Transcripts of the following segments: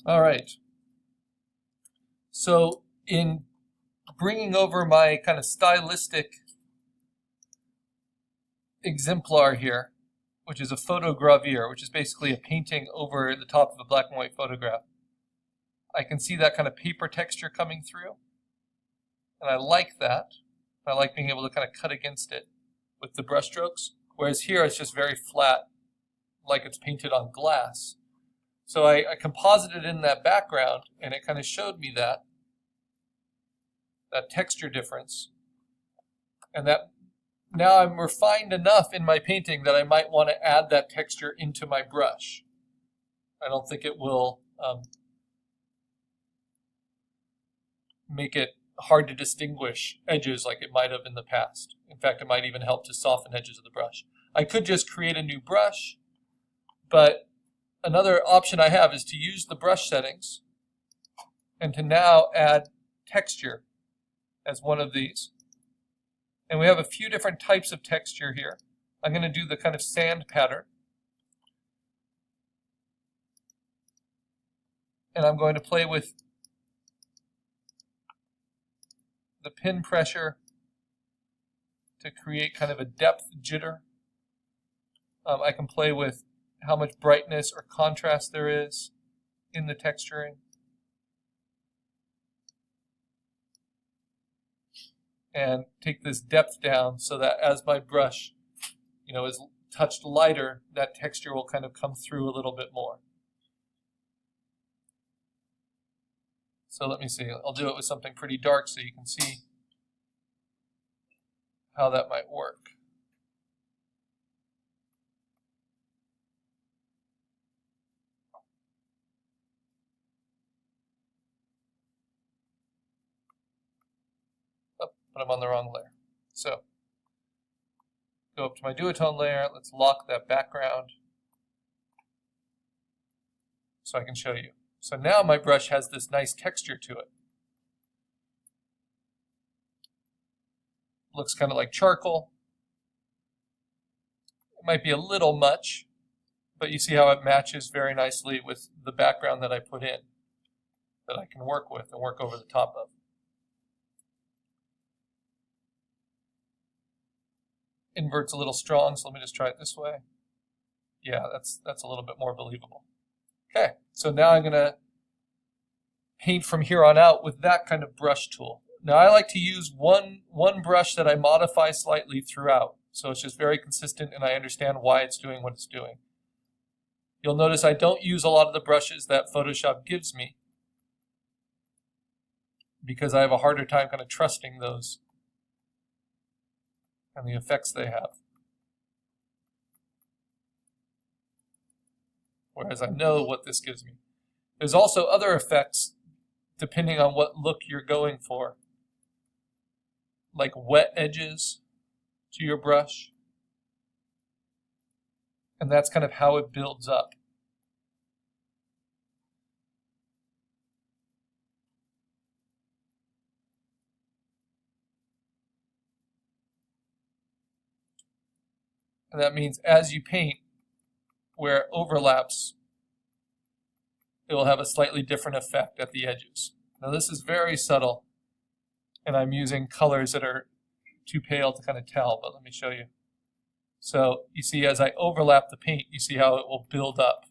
All right. So in bringing over my kind of stylistic exemplar here, which is a photogravure, which is basically a painting over the top of a black and white photograph, I can see that kind of paper texture coming through. And I like that. I like being able to kind of cut against it with the brush strokes. Whereas here it's just very flat, like it's painted on glass. So I composited in that background, and it kind of showed me that texture difference. And that now I'm refined enough in my painting that I might want to add that texture into my brush. I don't think it will make it hard to distinguish edges like it might have in the past. In fact, it might even help to soften edges of the brush. I could just create a new brush, but another option I have is to use the brush settings and to now add texture as one of these. And we have a few different types of texture here. I'm going to do the kind of sand pattern. And I'm going to play with the pin pressure to create kind of a depth jitter. I can play with how much brightness or contrast there is in the texturing. And take this depth down so that as my brush, is touched lighter, that texture will kind of come through a little bit more. So let me see. I'll do it with something pretty dark so you can see how that might work. Oh, but I'm on the wrong layer. So go up to my duotone layer. Let's lock that background so I can show you. So now my brush has this nice texture to it. Looks kind of like charcoal. It might be a little much, but you see how it matches very nicely with the background that I put in, that I can work with and work over the top of. Invert's a little strong, so let me just try it this way. Yeah, that's a little bit more believable. Okay, so now I'm going to paint from here on out with that kind of brush tool. Now I like to use one brush that I modify slightly throughout, so it's just very consistent and I understand why it's doing what it's doing. You'll notice I don't use a lot of the brushes that Photoshop gives me because I have a harder time kind of trusting those and the effects they have. Whereas I know what this gives me. There's also other effects depending on what look you're going for, like wet edges to your brush. And that's kind of how it builds up. And that means as you paint, where it overlaps, it will have a slightly different effect at the edges. Now this is very subtle, and I'm using colors that are too pale to kind of tell, but let me show you. So you see as I overlap the paint, you see how it will build up.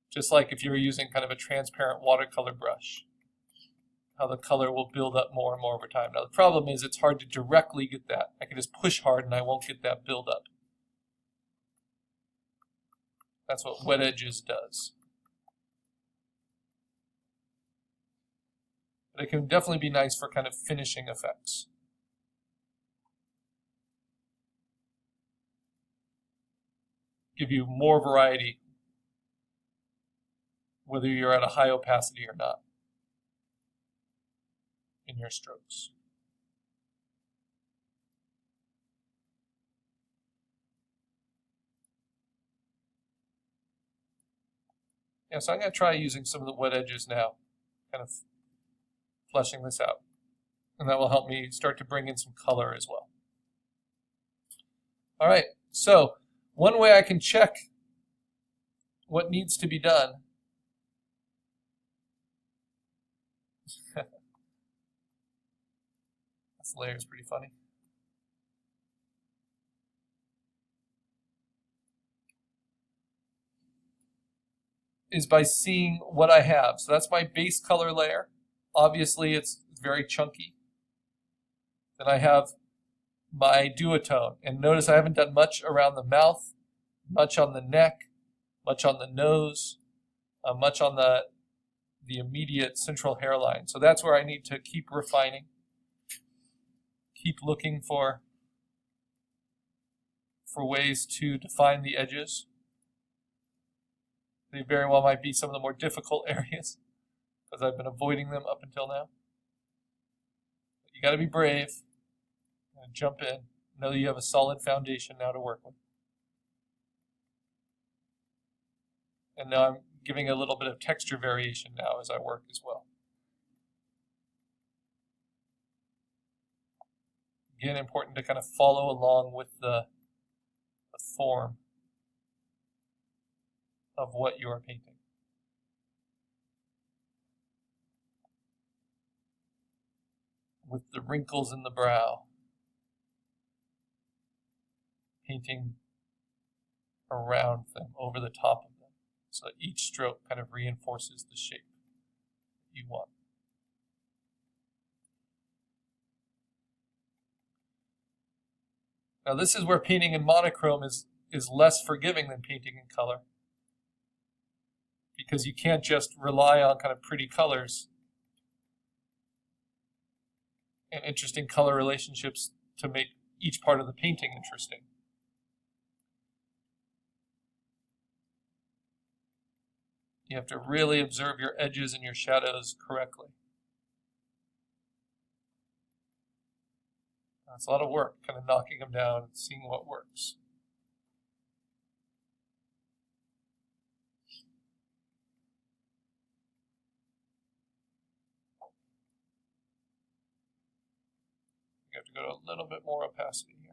Just like if you were using kind of a transparent watercolor brush, how the color will build up more and more over time. Now the problem is it's hard to directly get that. I can just push hard and I won't get that build up. That's what wet edges does. But it can definitely be nice for kind of finishing effects. Give you more variety, whether you're at a high opacity or not, in your strokes. Yeah, so I'm going to try using some of the wet edges now, kind of fleshing this out. And that will help me start to bring in some color as well. All right, so one way I can check what needs to be done this layer is pretty funny. Is by seeing what I have. So that's my base color layer. Obviously it's very chunky. Then I have my duotone. And notice I haven't done much around the mouth, much on the neck, much on the nose, much on the immediate central hairline. So that's where I need to keep refining, keep looking for ways to define the edges. They very well might be some of the more difficult areas because I've been avoiding them up until now. But you got to be brave and jump in. Know that you have a solid foundation now to work with. And now I'm giving a little bit of texture variation now as I work as well. Again, important to kind of follow along with the form of what you are painting. With the wrinkles in the brow, painting around them, over the top of them, so that each stroke kind of reinforces the shape you want. Now this is where painting in monochrome is less forgiving than painting in color, because you can't just rely on kind of pretty colors and interesting color relationships to make each part of the painting interesting. You have to really observe your edges and your shadows correctly. It's a lot of work, kind of knocking them down and seeing what works. You have to go to a little bit more opacity here.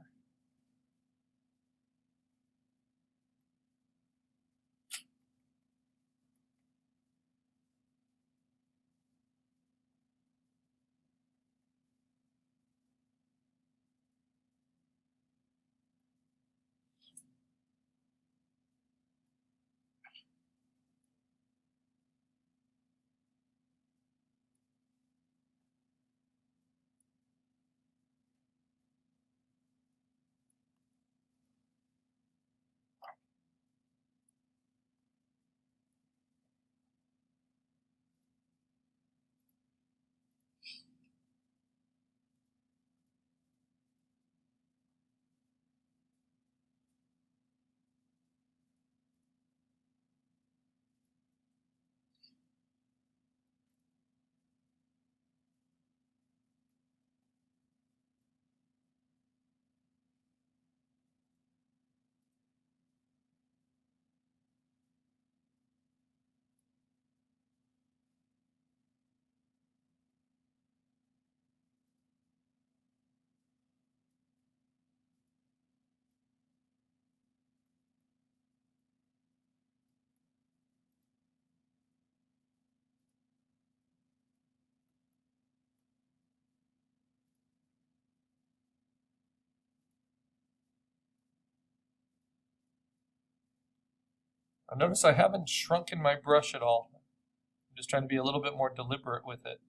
Now notice I haven't shrunken my brush at all. I'm just trying to be a little bit more deliberate with it,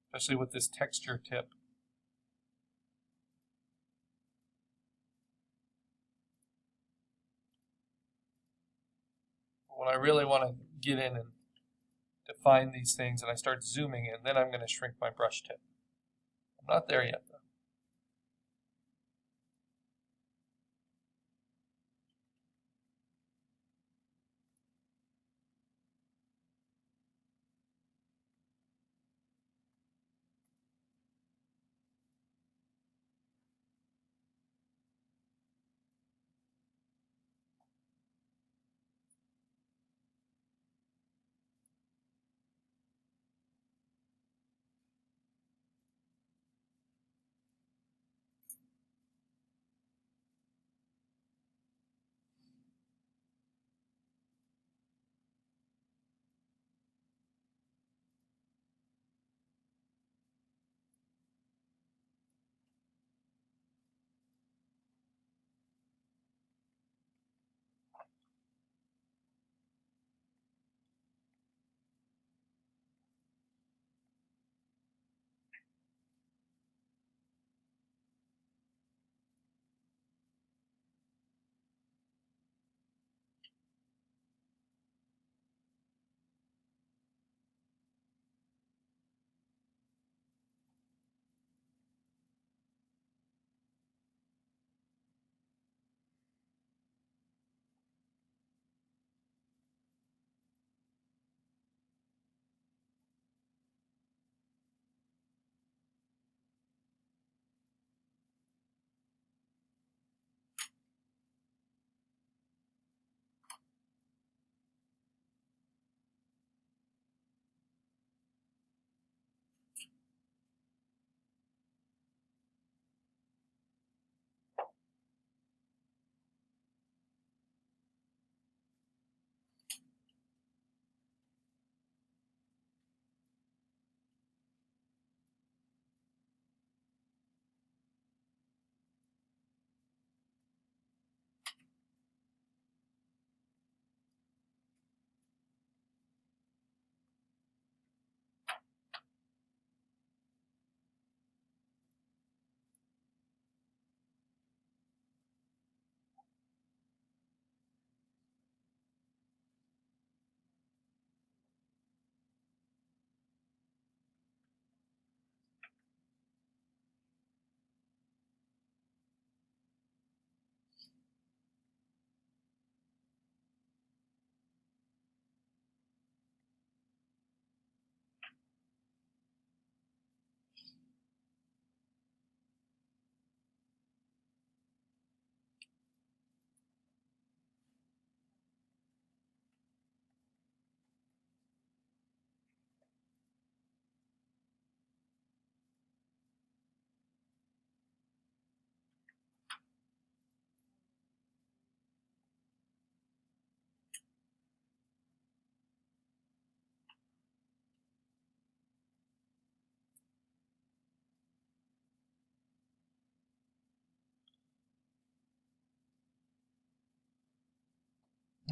especially with this texture tip. When I really want to get in and define these things and I start zooming in, then I'm going to shrink my brush tip. I'm not there yet though.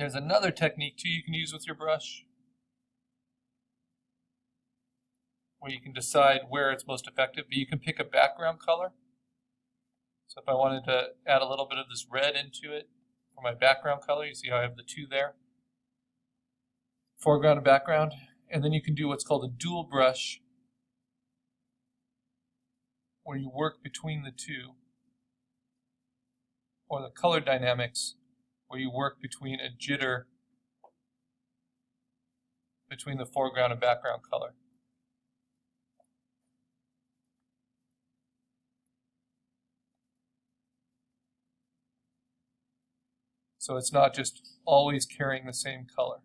There's another technique too you can use with your brush, where you can decide where it's most effective, but you can pick a background color. So if I wanted to add a little bit of this red into it for my background color, you see how I have the two there, foreground and background, and then you can do what's called a dual brush, where you work between the two, or the color dynamics, where you work between a jitter between the foreground and background color. So it's not just always carrying the same color.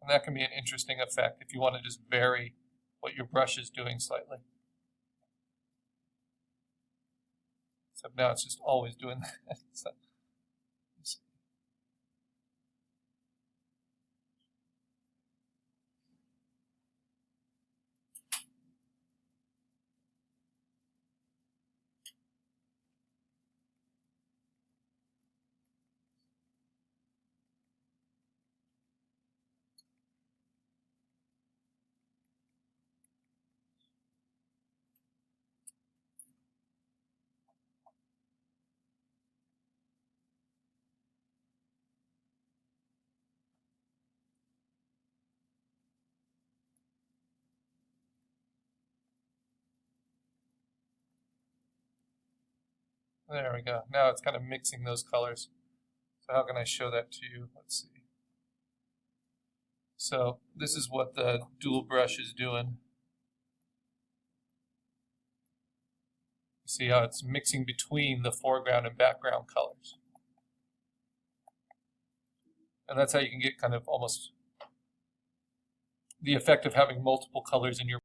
And that can be an interesting effect if you want to just vary what your brush is doing slightly. Except now it's just always doing that. So, there we go. Now it's kind of mixing those colors. So how can I show that to you? Let's see. So this is what the dual brush is doing. You see how it's mixing between the foreground and background colors. And that's how you can get kind of almost the effect of having multiple colors in your